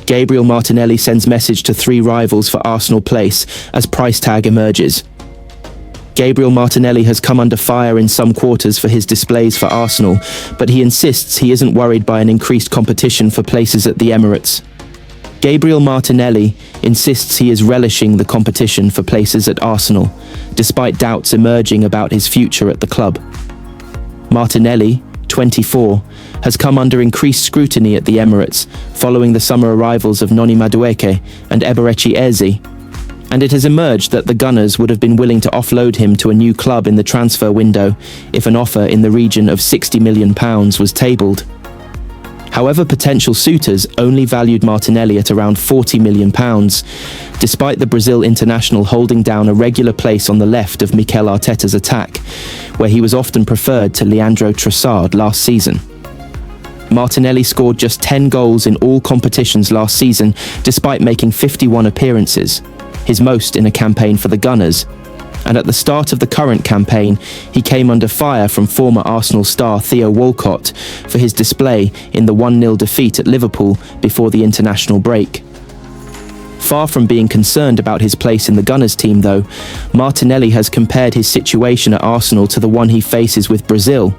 Gabriel Martinelli sends message to 3 rivals for Arsenal place as price tag emerges. Gabriel Martinelli has come under fire in some quarters for his displays for Arsenal, but he insists he isn't worried by an increased competition for places at the Emirates. Gabriel Martinelli insists he is relishing the competition for places at Arsenal, despite doubts emerging about his future at the club. Martinelli, 24, has come under increased scrutiny at the Emirates following the summer arrivals of Noni Madueke and Eberechi Eze, and it has emerged that the Gunners would have been willing to offload him to a new club in the transfer window if an offer in the region of £60 million was tabled. However, potential suitors only valued Martinelli at around £40 million, despite the Brazil international holding down a regular place on the left of Mikel Arteta's attack, where he was often preferred to Leandro Trossard last season. Martinelli scored just 10 goals in all competitions last season, despite making 51 appearances, his most in a campaign for the Gunners. And at the start of the current campaign, he came under fire from former Arsenal star Theo Walcott for his display in the 1-0 defeat at Liverpool before the international break. Far from being concerned about his place in the Gunners team, though, Martinelli has compared his situation at Arsenal to the one he faces with Brazil.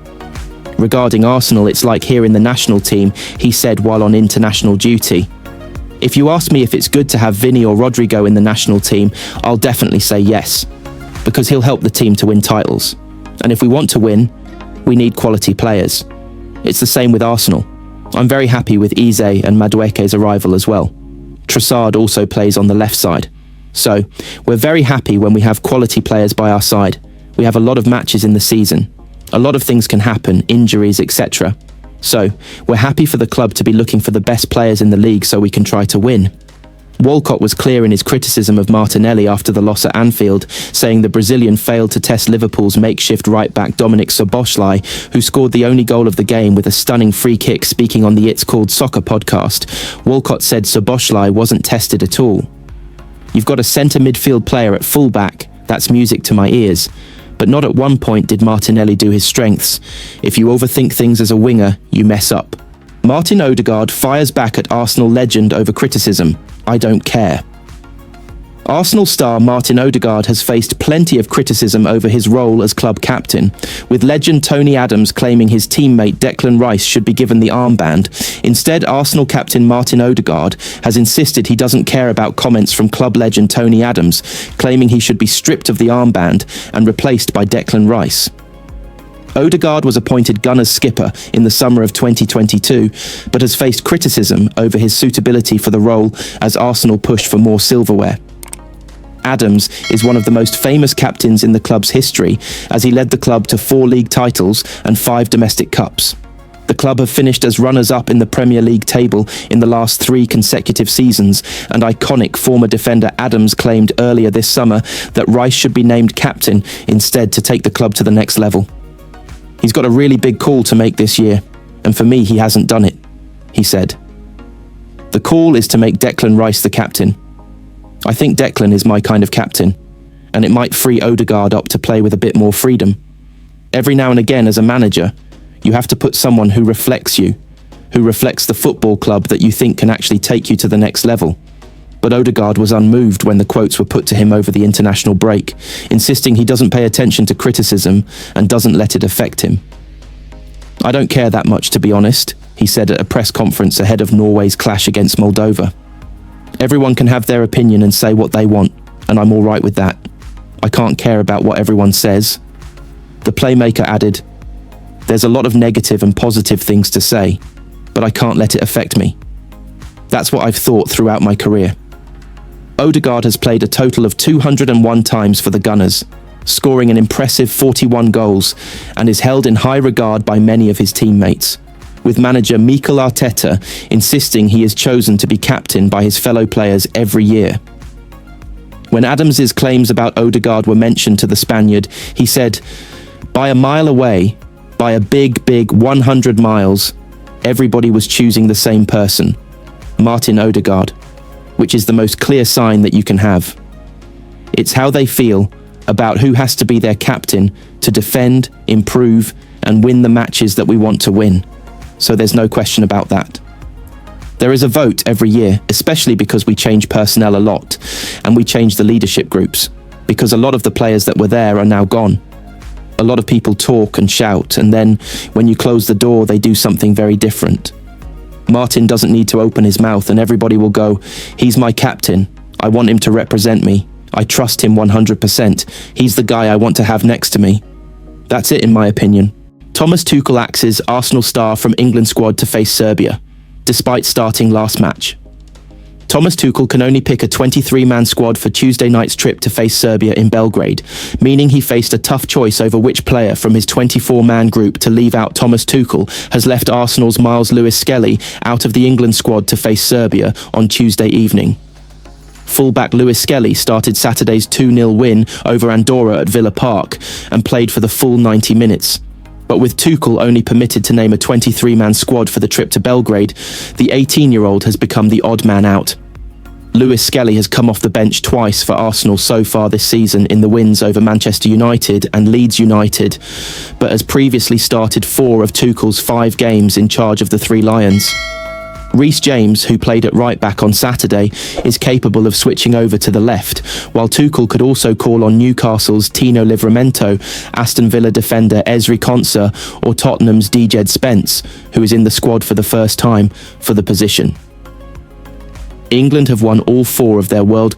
Regarding Arsenal, it's like here in the national team, he said while on international duty. If you ask me if it's good to have Vinny or Rodrigo in the national team, I'll definitely say yes, because he'll help the team to win titles. And if we want to win, we need quality players. It's the same with Arsenal. I'm very happy with Eze and Madueke's arrival as well. Trossard also plays on the left side. So, we're very happy when we have quality players by our side. We have a lot of matches in the season. A lot of things can happen, injuries, etc. So, we're happy for the club to be looking for the best players in the league so we can try to win. Walcott was clear in his criticism of Martinelli after the loss at Anfield, saying the Brazilian failed to test Liverpool's makeshift right-back Dominic Szoboszlai, who scored the only goal of the game with a stunning free kick. Speaking on the It's Called Soccer podcast, Walcott said Szoboszlai wasn't tested at all. You've got a centre midfield player at full-back, that's music to my ears. But not at one point did Martinelli do his strengths. If you overthink things as a winger, you mess up. Martin Odegaard fires back at Arsenal legend over criticism. I don't care. Arsenal star Martin Odegaard has faced plenty of criticism over his role as club captain, with legend Tony Adams claiming his teammate Declan Rice should be given the armband. Instead, Arsenal captain Martin Odegaard has insisted he doesn't care about comments from club legend Tony Adams, claiming he should be stripped of the armband and replaced by Declan Rice. Odegaard was appointed Gunners skipper in the summer of 2022, but has faced criticism over his suitability for the role as Arsenal push for more silverware. Adams is one of the most famous captains in the club's history, as he led the club to 4 league titles and 5 domestic cups. The club have finished as runners-up in the Premier League table in the last 3 consecutive seasons, and iconic former defender Adams claimed earlier this summer that Rice should be named captain instead to take the club to the next level. He's got a really big call to make this year, and for me he hasn't done it, he said. The call is to make Declan Rice the captain. I think Declan is my kind of captain, and it might free Odegaard up to play with a bit more freedom. Every now and again as a manager, you have to put someone who reflects you, who reflects the football club that you think can actually take you to the next level. But Odegaard was unmoved when the quotes were put to him over the international break, insisting he doesn't pay attention to criticism and doesn't let it affect him. I don't care that much, to be honest, he said at a press conference ahead of Norway's clash against Moldova. Everyone can have their opinion and say what they want, and I'm all right with that. I can't care about what everyone says. The playmaker added, there's a lot of negative and positive things to say, but I can't let it affect me. That's what I've thought throughout my career. Odegaard has played a total of 201 times for the Gunners, scoring an impressive 41 goals, and is held in high regard by many of his teammates, with manager Mikel Arteta insisting he is chosen to be captain by his fellow players every year. When Adams's claims about Odegaard were mentioned to the Spaniard, he said, by a mile away, by a big 100 miles, everybody was choosing the same person, Martin Odegaard, which is the most clear sign that you can have. It's how they feel about who has to be their captain to defend, improve, and win the matches that we want to win. So there's no question about that. There is a vote every year, especially because we change personnel a lot, and we change the leadership groups, because a lot of the players that were there are now gone. A lot of people talk and shout, and then, when you close the door, they do something very different. Martin doesn't need to open his mouth, and everybody will go, "He's my captain. I want him to represent me. I trust him 100%. He's the guy I want to have next to me." That's it in my opinion. Thomas Tuchel axes Arsenal star from England squad to face Serbia, despite starting last match. Thomas Tuchel can only pick a 23-man squad for Tuesday night's trip to face Serbia in Belgrade, meaning he faced a tough choice over which player from his 24-man group to leave out. Thomas Tuchel has left Arsenal's Miles Lewis-Skelly out of the England squad to face Serbia on Tuesday evening. Fullback Lewis-Skelly started Saturday's 2-0 win over Andorra at Villa Park and played for the full 90 minutes. But with Tuchel only permitted to name a 23-man squad for the trip to Belgrade, the 18-year-old has become the odd man out. Lewis-Skelly has come off the bench twice for Arsenal so far this season in the wins over Manchester United and Leeds United, but has previously started 4 of Tuchel's 5 games in charge of the Three Lions. Reece James, who played at right-back on Saturday, is capable of switching over to the left, while Tuchel could also call on Newcastle's Tino Livramento, Aston Villa defender Ezri Konsa, or Tottenham's Djed Spence, who is in the squad for the first time, for the position. England have won all 4 of their World